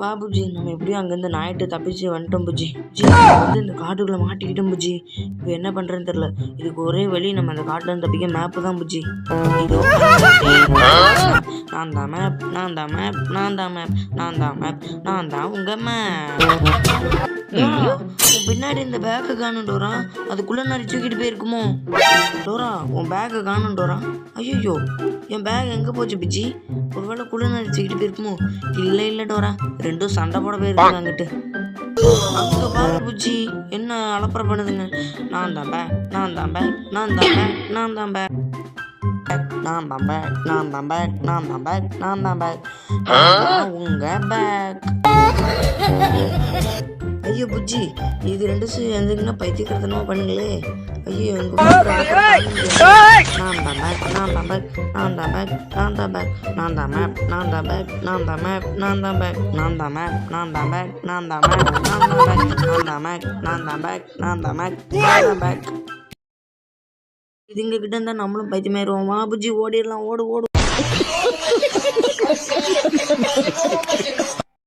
வா புஜி, நம்ம எப்படியும் அங்கேருந்து நாயிட்டு தப்பிச்சு வந்துட்டோம் புஜி. இந்த காட்டுக்குள்ளே மாட்டிக்கிட்டோம் புஜி. இப்போ என்ன பண்ணுறேன்னு தெரில. இதுக்கு ஒரே வழி, நம்ம அந்த காட்டில் தப்பிக்க மேப்பு தான் புஜி. இதோ நான் தான் மேப், நான் தான் மேப், நான் தான் மேப், நான் தான் மேப், நான் தான் உங்கள் மேப். பின்னாடி இந்த பேக்கை காணும் டோரா. அதுக்குள்ளே நான் தூக்கிட்டு போயிருக்குமோ டோரா? உன் பேக்கை காணும் டோரா. ஐயோ, என் பேக் எங்கே போச்சு பிஜி? ஒருவேளை குள்ள நான் தூக்கிட்டு போயிருக்குமோ? இல்லை டோரா, ரெண்டும் சண்டை போட போயிருக்காங்க அங்கிட்டு. அங்கே பாரு புஜி, என்ன அலப்பற பண்ணுதுங்க. நான் தான் பேக், நான் தான் பேக், நான் தான் பேக், நான் தான் பேக், நான் தான் பேக், நான் தான் பேக், நான் தான் பேக், நான் தான் பேக், உங்க பேக். ஐயோ புஜ்ஜி, இது ரெண்டு எந்தங்கன்னா பைத்தியக்காரத்தனமா பண்ணுங்களே. ஐயோ எங்க நான் தான் பேக், நான் தான் பேக், நான் தான் பேக், நான் தான் பேக், நான் தான் மேப், நான் தான் பேக், நான் தான் மேப், நான் தான் பேக், நான் தான் மேப், நான் தான் பேக், நான் தான் மேப், நான் தான் பேக், நான் தான் மேக், நான் தான் பேக், நான் தான் மேக், நான் தான் பேக். இதுங்க கிட்ட இருந்தா நம்மளும் பைத்தியமாயிருவோம். வா புஜ்ஜி, ஓடிடலாம், ஓடு ஓடு.